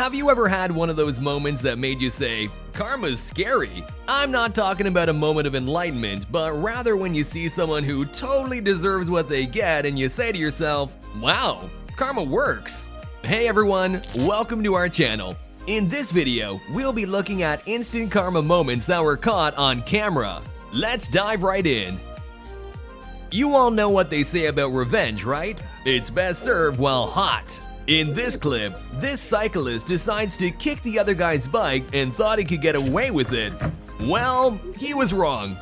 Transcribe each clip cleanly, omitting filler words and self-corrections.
Have you ever had one of those moments that made you say, "Karma's scary"? I'm not talking about a moment of enlightenment, but rather when you see someone who totally deserves what they get and you say to yourself, "Wow, karma works." Hey everyone, welcome to our channel. In this video, we'll be looking at instant karma moments that were caught on camera. Let's dive right in. You all know what they say about revenge, right? It's best served while hot. In this clip, this cyclist decides to kick the other guy's bike and thought he could get away with it. Well, he was wrong.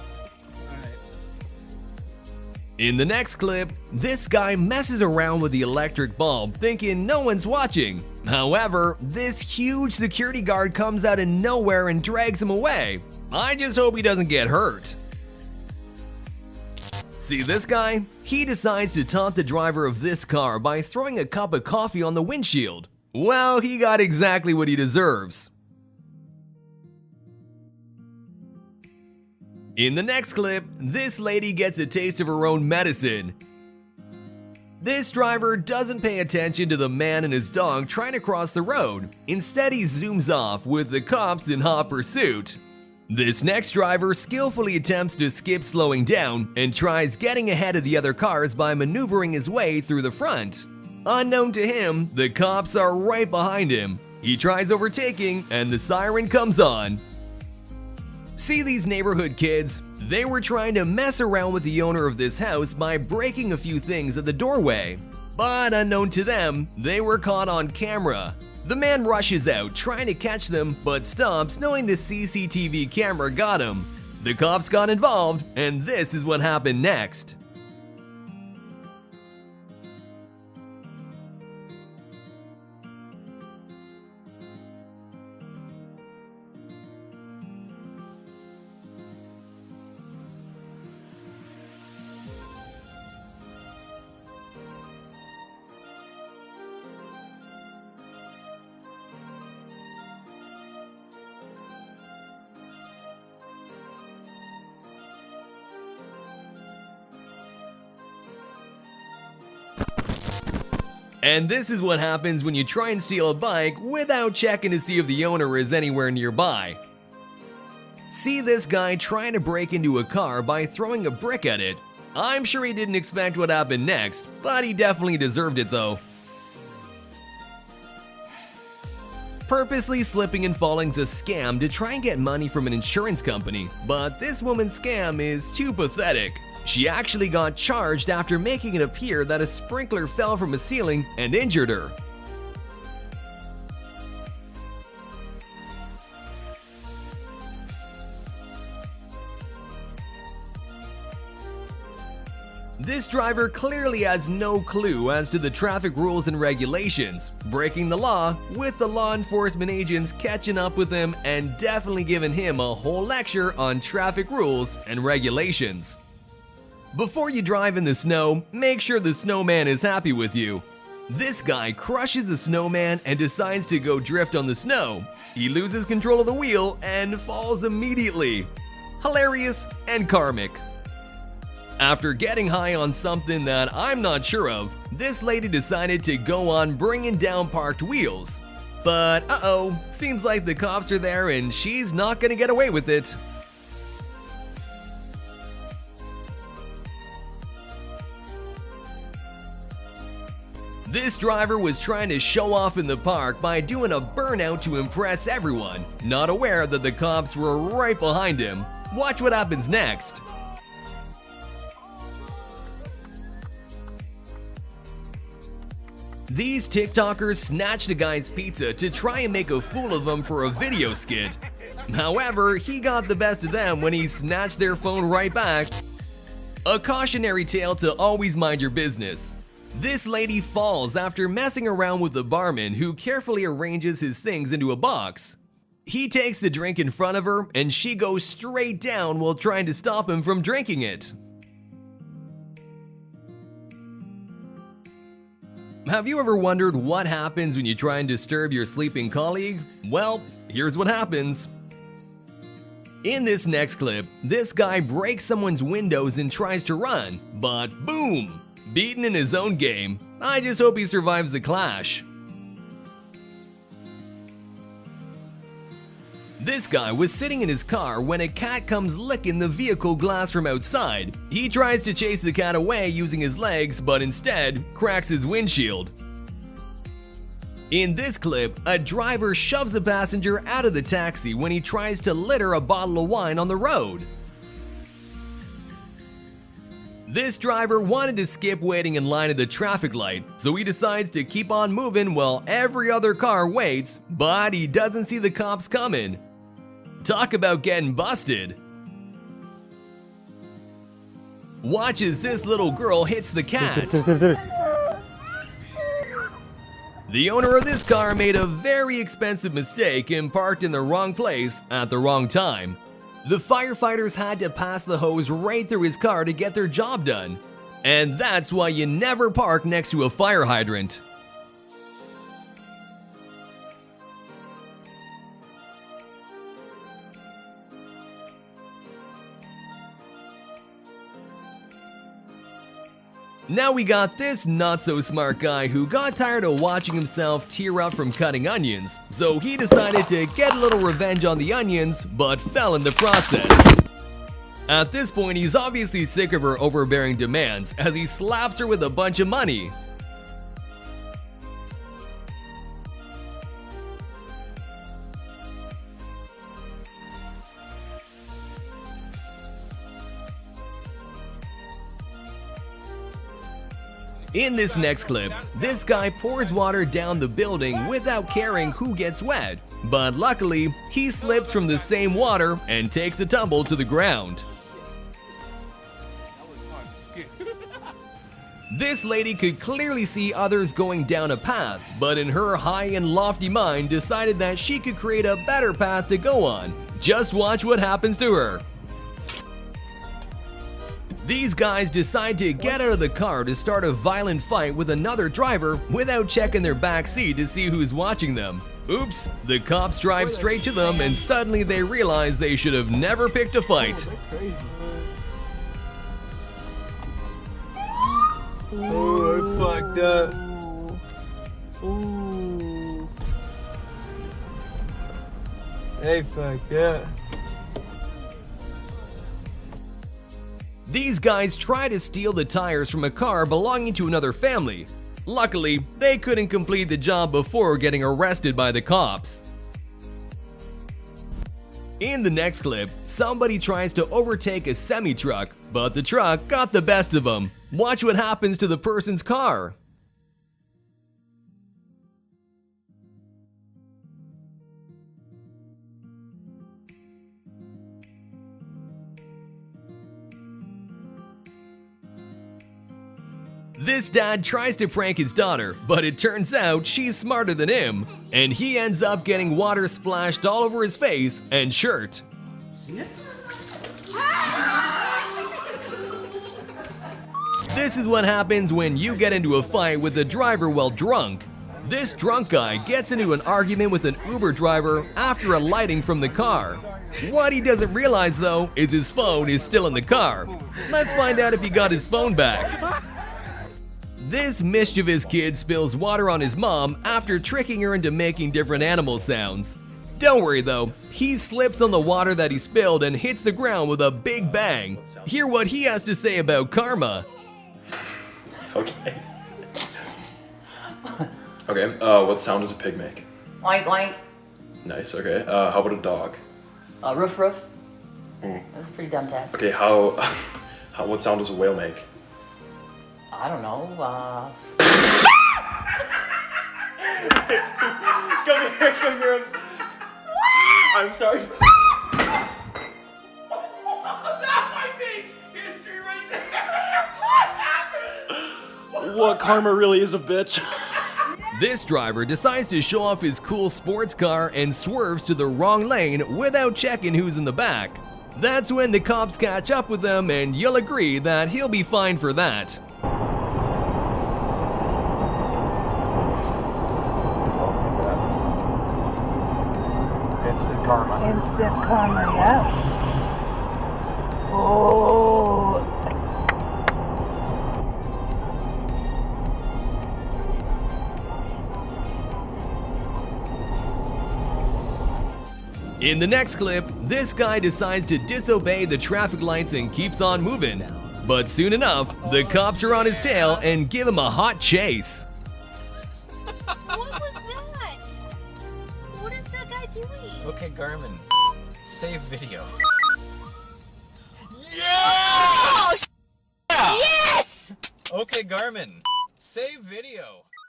In the next clip, this guy messes around with the electric bulb thinking no one's watching. However, this huge security guard comes out of nowhere and drags him away. I just hope he doesn't get hurt. See this guy? He decides to taunt the driver of this car by throwing a cup of coffee on the windshield. Well, he got exactly what he deserves. In the next clip, this lady gets a taste of her own medicine. This driver doesn't pay attention to the man and his dog trying to cross the road. Instead, he zooms off with the cops in hot pursuit. This next driver skillfully attempts to skip slowing down and tries getting ahead of the other cars by maneuvering his way through the front. Unknown to him, the cops are right behind him. He tries overtaking and the siren comes on. See these neighborhood kids? They were trying to mess around with the owner of this house by breaking a few things at the doorway. But unknown to them, they were caught on camera. The man rushes out trying to catch them but stops knowing the CCTV camera got him. The cops got involved and this is what happened next. And this is what happens when you try and steal a bike without checking to see if the owner is anywhere nearby. See this guy trying to break into a car by throwing a brick at it. I'm sure he didn't expect what happened next, but he definitely deserved it though. Purposely slipping and falling's a scam to try and get money from an insurance company, but this woman's scam is too pathetic. She actually got charged after making it appear that a sprinkler fell from a ceiling and injured her. This driver clearly has no clue as to the traffic rules and regulations, breaking the law with the law enforcement agents catching up with him and definitely giving him a whole lecture on traffic rules and regulations. Before you drive in the snow, make sure the snowman is happy with you. This guy crushes a snowman and decides to go drift on the snow. He loses control of the wheel and falls immediately. Hilarious and karmic. After getting high on something that I'm not sure of, this lady decided to go on bringing down parked wheels. But uh-oh, seems like the cops are there and she's not gonna get away with it. This driver was trying to show off in the park by doing a burnout to impress everyone, not aware that the cops were right behind him. Watch what happens next. These TikTokers snatched a guy's pizza to try and make a fool of him for a video skit. However, he got the best of them when he snatched their phone right back. A cautionary tale to always mind your business. This lady falls after messing around with the barman who carefully arranges his things into a box. He takes the drink in front of her and she goes straight down while trying to stop him from drinking it. Have you ever wondered what happens when you try and disturb your sleeping colleague? Well, here's what happens. In this next clip, this guy breaks someone's windows and tries to run, but boom! Beaten in his own game. I just hope he survives the clash. This guy was sitting in his car when a cat comes licking the vehicle glass from outside. He tries to chase the cat away using his legs, but instead cracks his windshield. In this clip, a driver shoves a passenger out of the taxi when he tries to litter a bottle of wine on the road. This driver wanted to skip waiting in line at the traffic light, so he decides to keep on moving while every other car waits, but he doesn't see the cops coming. Talk about getting busted. Watch as this little girl hits the cat. The owner of this car made a very expensive mistake and parked in the wrong place at the wrong time. The firefighters had to pass the hose right through his car to get their job done. And that's why you never park next to a fire hydrant. Now we got this not-so-smart guy who got tired of watching himself tear up from cutting onions, so he decided to get a little revenge on the onions, but fell in the process. At this point, he's obviously sick of her overbearing demands as he slaps her with a bunch of money. In this next clip, this guy pours water down the building without caring who gets wet, but luckily, he slips from the same water and takes a tumble to the ground. This lady could clearly see others going down a path, but in her high and lofty mind decided that she could create a better path to go on. Just watch what happens to her. These guys decide to get out of the car to start a violent fight with another driver without checking their back seat to see who's watching them. Oops, the cops drive straight to them and suddenly they realize they should have never picked a fight. Oh, I fucked up. They fucked up. These guys try to steal the tires from a car belonging to another family. Luckily, they couldn't complete the job before getting arrested by the cops. In the next clip, somebody tries to overtake a semi-truck, but the truck got the best of them. Watch what happens to the person's car. This dad tries to prank his daughter, but it turns out she's smarter than him, and he ends up getting water splashed all over his face and shirt. This is what happens when you get into a fight with a driver while drunk. This drunk guy gets into an argument with an Uber driver after alighting from the car. What he doesn't realize though is his phone is still in the car. Let's find out if he got his phone back. This mischievous kid spills water on his mom after tricking her into making different animal sounds. Don't worry though, he slips on the water that he spilled and hits the ground with a big bang. Hear what he has to say about karma. Okay. Okay, what sound does a pig make? Oink oink. Nice, okay. How about a dog? Roof roof. That's a pretty dumb test. Okay, what sound does a whale make? I don't know. Come here. I'm sorry. What, karma really is a bitch. This driver decides to show off his cool sports car and swerves to the wrong lane without checking who's in the back. That's when the cops catch up with him, and you'll agree that he'll be fine for that. Instant karma. Instant karma, yeah. Oh. In the next clip, this guy decides to disobey the traffic lights and keeps on moving. But soon enough, the cops are on his tail and give him a hot chase. What was that? What is that guy doing? Okay, Garmin, save video. Oh, yes! Okay, Garmin, save video.